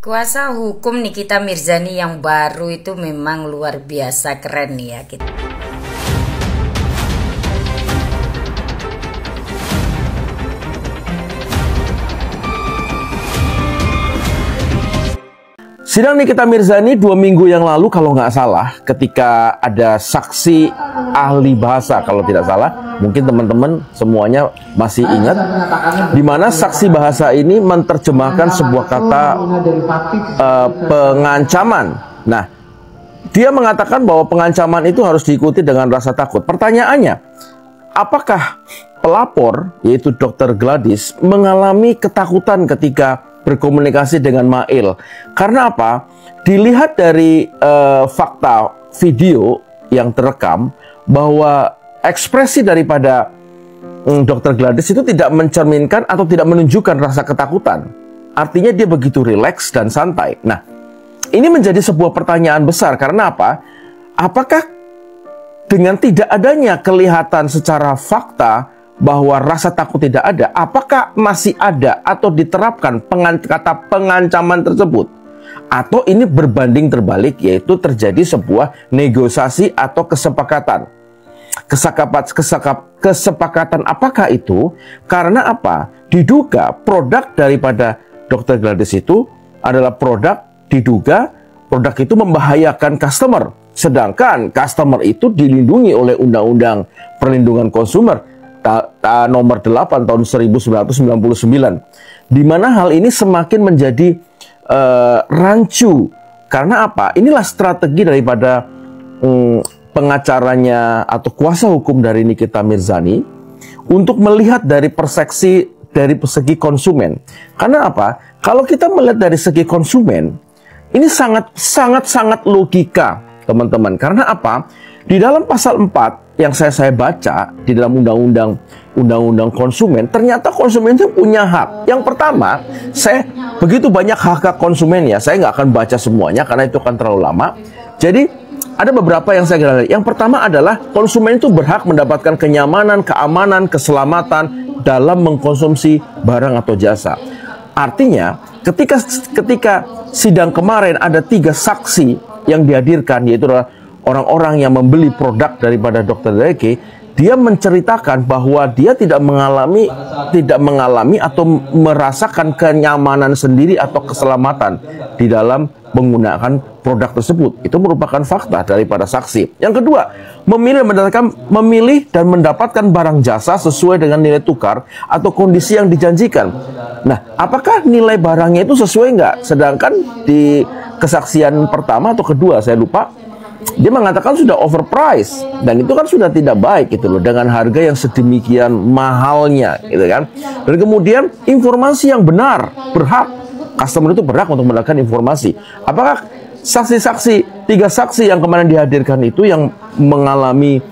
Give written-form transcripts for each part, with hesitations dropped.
Kuasa hukum Nikita Mirzani yang baru itu memang luar biasa keren nih ya kita. Sidang Nikita Mirzani 2 minggu yang lalu kalau nggak salah, ketika ada saksi ahli bahasa, kalau tidak salah, mungkin teman-teman semuanya masih ingat, di mana saksi bahasa ini menerjemahkan sebuah kata pengancaman. Nah, dia mengatakan bahwa pengancaman itu harus diikuti dengan rasa takut. Pertanyaannya, apakah pelapor, yaitu Dr. Gladys, mengalami ketakutan ketika berkomunikasi dengan Mail? Karena apa? Dilihat dari fakta video yang terekam bahwa ekspresi daripada Dr. Gladys itu tidak mencerminkan atau tidak menunjukkan rasa ketakutan. Artinya dia begitu rileks dan santai. Nah, ini menjadi sebuah pertanyaan besar. Karena apa? Apakah dengan tidak adanya kelihatan secara fakta bahwa rasa takut tidak ada, apakah masih ada atau diterapkan kata pengancaman tersebut? Atau ini berbanding terbalik, yaitu terjadi sebuah negosiasi atau kesepakatan. Kesepakatan apakah itu? Karena apa? Diduga produk daripada Dr. Gladys itu adalah diduga produk itu membahayakan customer. Sedangkan customer itu dilindungi oleh Undang-Undang Perlindungan Konsumer nomor 8 tahun 1999, di mana hal ini semakin menjadi rancu. Karena apa? Inilah strategi daripada pengacaranya atau kuasa hukum dari Nikita Mirzani untuk melihat dari segi konsumen. Karena apa? Kalau kita melihat dari segi konsumen, ini sangat logika, teman-teman. Karena apa? Di dalam pasal 4 yang saya baca di dalam undang-undang konsumen, ternyata konsumen itu punya hak. Yang pertama, begitu banyak hak konsumen ya, saya nggak akan baca semuanya karena itu akan terlalu lama. Jadi ada beberapa yang saya kira. Yang pertama adalah konsumen itu berhak mendapatkan kenyamanan, keamanan, keselamatan dalam mengkonsumsi barang atau jasa. Artinya, ketika sidang kemarin ada 3 saksi yang dihadirkan, yaitu adalah orang-orang yang membeli produk daripada Dr. Deke, dia menceritakan bahwa dia tidak mengalami atau merasakan kenyamanan sendiri atau keselamatan di dalam menggunakan produk tersebut. Itu merupakan fakta daripada saksi. Yang kedua, memilih dan mendapatkan barang jasa sesuai dengan nilai tukar atau kondisi yang dijanjikan. Nah, apakah nilai barangnya itu sesuai nggak? Sedangkan di kesaksian pertama atau kedua, saya lupa, dia mengatakan sudah overpriced, dan itu kan sudah tidak baik gitu loh, dengan harga yang sedemikian mahalnya gitu kan. Dan kemudian informasi yang benar, customer itu berhak untuk mendapatkan informasi. Apakah 3 saksi yang kemarin dihadirkan itu yang mengalami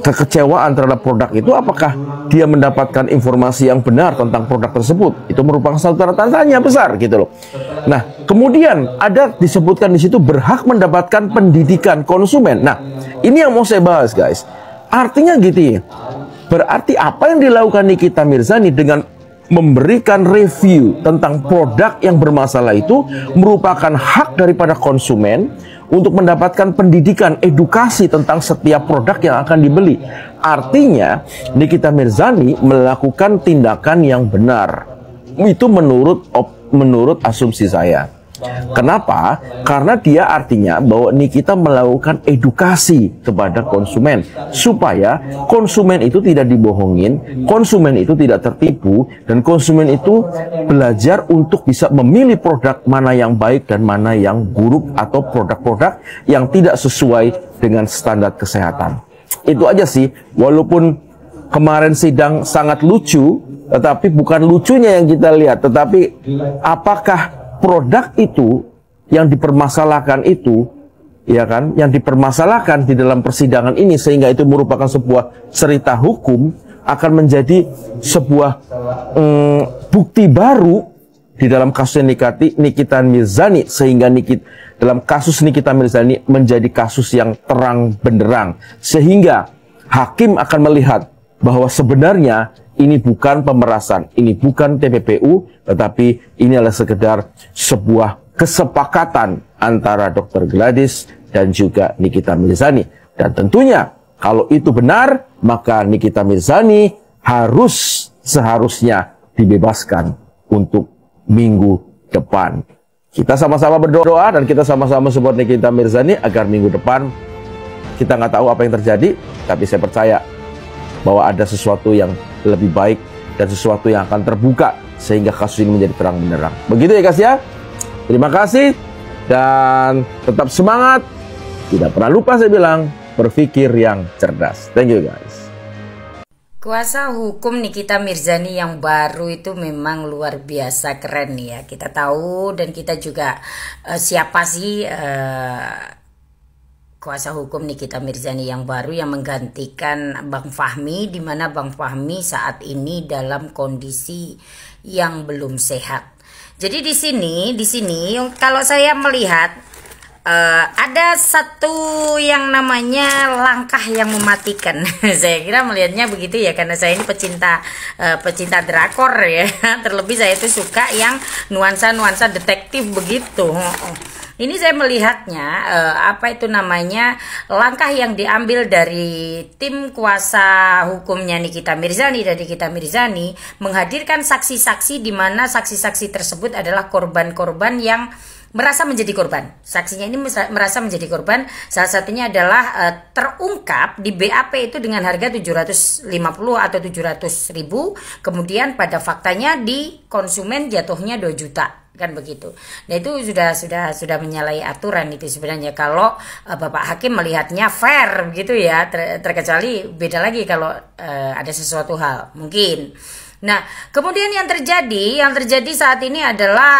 kekecewaan terhadap produk itu, apakah dia mendapatkan informasi yang benar tentang produk tersebut? Itu merupakan satu tanda tanya besar gitu loh. Nah, kemudian ada disebutkan di situ berhak mendapatkan pendidikan konsumen. Nah, ini yang mau saya bahas, guys. Artinya gitu ya. Berarti apa yang dilakukan Nikita Mirzani dengan memberikan review tentang produk yang bermasalah itu merupakan hak daripada konsumen untuk mendapatkan pendidikan, edukasi tentang setiap produk yang akan dibeli. Artinya, Nikita Mirzani melakukan tindakan yang benar. Itu menurut asumsi saya. Kenapa? Karena dia artinya bahwa Nikita melakukan edukasi kepada konsumen supaya konsumen itu tidak dibohongin, konsumen itu tidak tertipu, dan konsumen itu belajar untuk bisa memilih produk mana yang baik dan mana yang buruk, atau produk-produk yang tidak sesuai dengan standar kesehatan. Itu aja sih, walaupun kemarin sidang sangat lucu, tetapi bukan lucunya yang kita lihat, tetapi apakah produk itu yang dipermasalahkan itu, ya kan, yang dipermasalahkan di dalam persidangan ini, sehingga itu merupakan sebuah cerita hukum, akan menjadi sebuah bukti baru di dalam kasus Nikita Mirzani, sehingga dalam kasus Nikita Mirzani menjadi kasus yang terang benderang, sehingga hakim akan melihat bahwa sebenarnya ini bukan pemerasan, ini bukan TPPU, tetapi ini adalah sekedar sebuah kesepakatan antara Dr. Gladys dan juga Nikita Mirzani. Dan tentunya kalau itu benar, maka Nikita Mirzani seharusnya dibebaskan untuk minggu depan. Kita sama-sama berdoa dan kita sama-sama support Nikita Mirzani agar minggu depan, kita nggak tahu apa yang terjadi, tapi saya percaya bahwa ada sesuatu yang lebih baik dan sesuatu yang akan terbuka sehingga kasus ini menjadi terang benderang. Begitu ya guys ya. Terima kasih dan tetap semangat. Tidak pernah lupa saya bilang, berpikir yang cerdas. Thank you guys. Kuasa hukum Nikita Mirzani yang baru itu memang luar biasa keren ya. Kita tahu dan kita juga siapa sih kuasa hukum Nikita Mirzani yang baru yang menggantikan Bang Fahmi, di mana Bang Fahmi saat ini dalam kondisi yang belum sehat. Jadi di sini kalau saya melihat ada satu yang namanya langkah yang mematikan. Saya kira melihatnya begitu ya, karena saya ini pecinta drakor ya. Terlebih saya itu suka yang nuansa detektif begitu. Ini saya melihatnya apa itu namanya, langkah yang diambil dari tim kuasa hukumnya Nikita Mirzani dan Nikita Mirzani menghadirkan saksi-saksi, di mana saksi-saksi tersebut adalah korban-korban yang merasa menjadi korban. Saksinya ini merasa menjadi korban. Salah satunya adalah terungkap di BAP itu dengan harga 750 atau 700.000. Kemudian pada faktanya di konsumen jatuhnya 2 juta. Kan begitu. Nah itu sudah menyalahi aturan itu sebenarnya kalau Bapak Hakim melihatnya fair begitu ya, terkecuali beda lagi kalau ada sesuatu hal mungkin. Nah kemudian yang terjadi saat ini adalah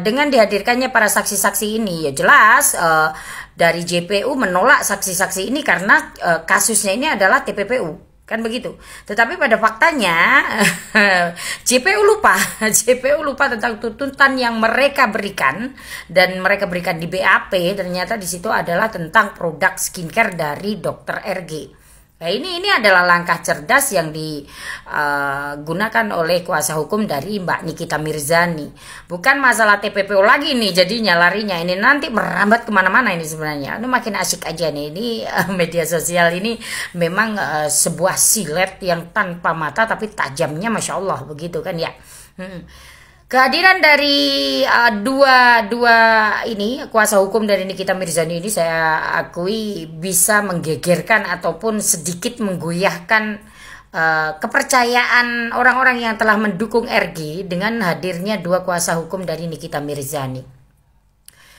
dengan dihadirkannya para saksi-saksi ini, ya jelas dari JPU menolak saksi-saksi ini karena kasusnya ini adalah TPPU. Kan begitu. Tetapi pada faktanya JPU lupa tentang tuntutan yang mereka berikan, dan mereka berikan di BAP ternyata di situ adalah tentang produk skincare dari Dr. RG. Nah, ini adalah langkah cerdas yang digunakan oleh kuasa hukum dari Mbak Nikita Mirzani. Bukan masalah TPPU lagi nih jadinya larinya. Ini nanti merambat kemana-mana ini sebenarnya. Ini makin asik aja nih. Ini media sosial ini memang sebuah silet yang tanpa mata tapi tajamnya Masya Allah begitu kan ya. Kehadiran dari dua ini kuasa hukum dari Nikita Mirzani ini saya akui bisa menggegerkan ataupun sedikit menggoyahkan kepercayaan orang-orang yang telah mendukung RG dengan hadirnya 2 kuasa hukum dari Nikita Mirzani.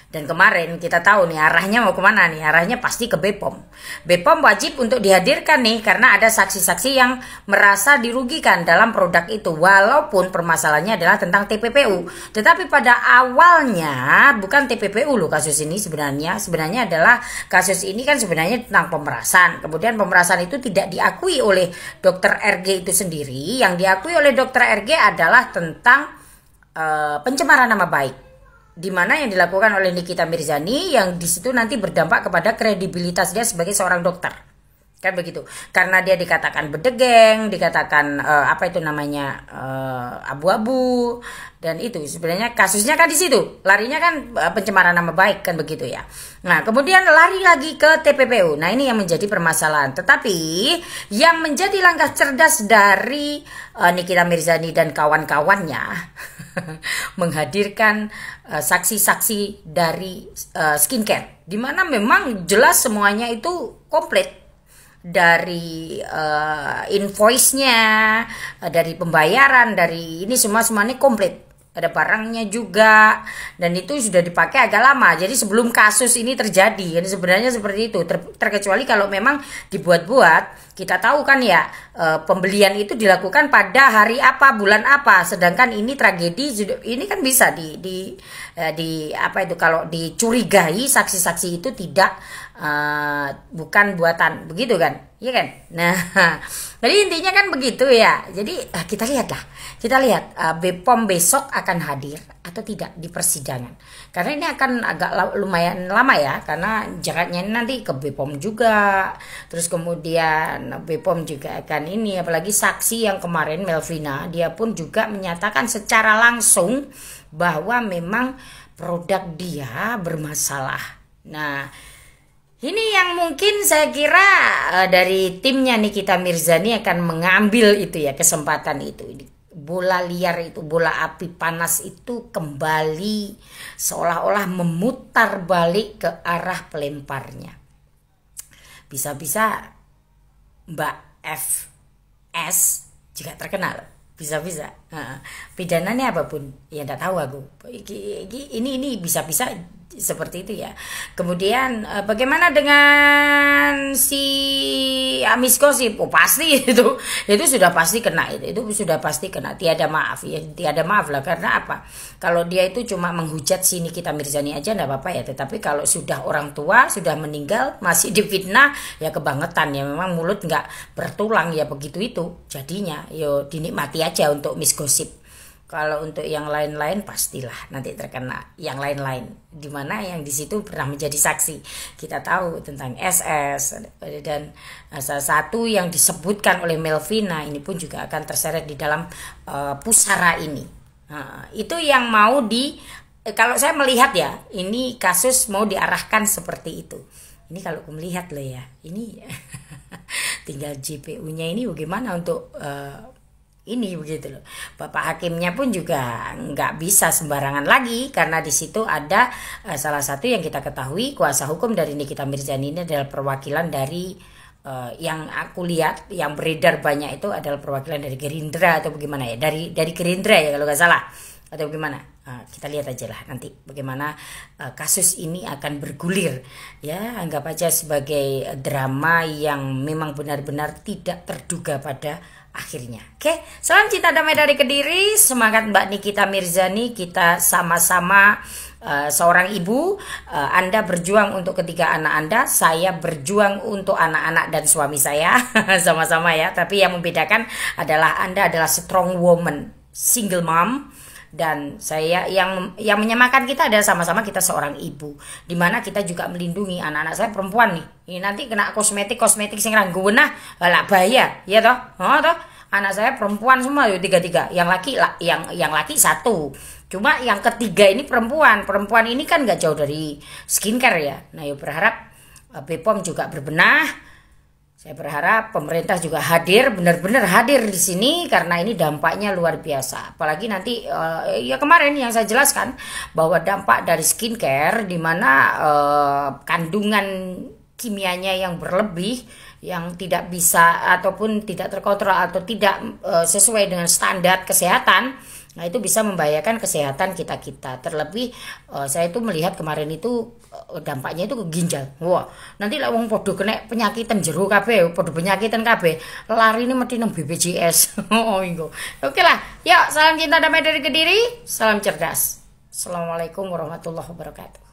Dan kemarin kita tahu nih arahnya mau kemana nih, arahnya pasti ke BPOM. BPOM wajib untuk dihadirkan nih karena ada saksi-saksi yang merasa dirugikan dalam produk itu, walaupun permasalahannya adalah tentang TPPU. Tetapi pada awalnya bukan TPPU loh kasus ini sebenarnya adalah kasus ini kan sebenarnya tentang pemerasan. Kemudian pemerasan itu tidak diakui oleh Dr. RG itu sendiri. Yang diakui oleh Dr. RG adalah tentang pencemaran nama baik, di mana yang dilakukan oleh Nikita Mirzani yang di situ nanti berdampak kepada kredibilitas dia sebagai seorang dokter. Kan begitu. Karena dia dikatakan bedegeng, dikatakan apa itu namanya abu-abu, dan itu sebenarnya kasusnya kan di situ. Larinya kan pencemaran nama baik kan begitu ya. Nah, kemudian lari lagi ke TPPU. Nah, ini yang menjadi permasalahan. Tetapi yang menjadi langkah cerdas dari Nikita Mirzani dan kawan-kawannya menghadirkan saksi-saksi dari skincare, di mana memang jelas semuanya itu komplit, dari invoice-nya, dari pembayaran, dari ini semuanya komplit. Ada barangnya juga, dan itu sudah dipakai agak lama. Jadi sebelum kasus ini terjadi, jadi sebenarnya seperti itu. Terkecuali kalau memang dibuat-buat, kita tahu kan ya pembelian itu dilakukan pada hari apa, bulan apa. Sedangkan ini tragedi, ini kan bisa di apa itu, kalau dicurigai saksi-saksi itu tidak bukan buatan, begitu kan? Iya kan? Nah, jadi intinya kan begitu ya. Jadi kita lihat BPOM besok akan hadir atau tidak di persidangan. Karena ini akan agak lumayan lama ya, karena jaraknya nanti ke BPOM juga. Terus kemudian BPOM juga akan ini, apalagi saksi yang kemarin Melvina, dia pun juga menyatakan secara langsung bahwa memang produk dia bermasalah. Nah, ini yang mungkin saya kira dari timnya Nikita Mirzani akan mengambil itu ya, kesempatan itu. Bola liar itu, bola api panas itu kembali seolah-olah memutar balik ke arah pelemparnya. Bisa-bisa Mbak FS juga terkenal, bisa-bisa. Pidananya apapun, ya enggak tahu aku. Ini bisa-bisa seperti itu ya. Kemudian bagaimana dengan si Amis Gosip? Oh pasti itu sudah pasti kena, itu sudah pasti kena, tiada maaf ya, tiada maaf lah. Karena apa? Kalau dia itu cuma menghujat si Nikita Mirzani aja enggak apa-apa ya, tetapi kalau sudah orang tua, sudah meninggal, masih difitnah ya kebangetan ya. Memang mulut nggak bertulang ya, begitu itu jadinya. Yo dinikmati aja untuk Miss Gosip. Kalau untuk yang lain-lain pastilah nanti terkena yang lain-lain, dimana yang di situ pernah menjadi saksi. Kita tahu tentang SS dan salah satu yang disebutkan oleh Melvina ini pun juga akan terseret di dalam pusara ini. Itu yang mau kalau saya melihat ya, ini kasus mau diarahkan seperti itu. Ini kalau aku melihat loh ya, ini tinggal JPU-nya ini bagaimana untuk ini begitu loh. Bapak hakimnya pun juga nggak bisa sembarangan lagi, karena di situ ada salah satu yang kita ketahui kuasa hukum dari Nikita Mirzani ini adalah perwakilan dari yang aku lihat yang beredar banyak itu adalah perwakilan dari Gerindra atau bagaimana ya, dari Gerindra ya kalau nggak salah, atau bagaimana. Kita lihat aja lah nanti bagaimana kasus ini akan bergulir ya, anggap aja sebagai drama yang memang benar-benar tidak terduga pada akhirnya. Oke, salam cinta damai dari Kediri, semangat Mbak Nikita Mirzani, kita sama-sama seorang ibu. Anda berjuang untuk ketiga anak Anda, saya berjuang untuk anak-anak dan suami saya sama-sama ya, tapi yang membedakan adalah Anda adalah strong woman, single mom, dan saya yang menyamakan kita adalah sama-sama kita seorang ibu, dimana kita juga melindungi anak-anak. Saya perempuan nih, ini nanti kena kosmetik sing ranggu nah lah bahaya ya toh. Anak saya perempuan semua yuk, tiga yang laki yang laki satu, cuma yang ketiga ini perempuan ini kan nggak jauh dari skincare ya. Nah yuk berharap BPOM juga berbenah. Saya berharap pemerintah juga hadir, benar-benar hadir di sini, karena ini dampaknya luar biasa. Apalagi nanti ya kemarin yang saya jelaskan bahwa dampak dari skincare di mana kandungan kimianya yang berlebih, yang tidak bisa ataupun tidak terkontrol atau tidak sesuai dengan standar kesehatan. Nah itu bisa membahayakan kesehatan kita. Terlebih saya itu melihat kemarin itu dampaknya itu ke ginjal. Wah, nanti lah wong podo kena penyakitan jero kabeh, podo penyakitan kabeh. Lari ini mesti nang BPJS. Oh inggo. Oke lah. Yuk, salam cinta damai dari Kediri, salam cerdas. Assalamualaikum warahmatullahi wabarakatuh.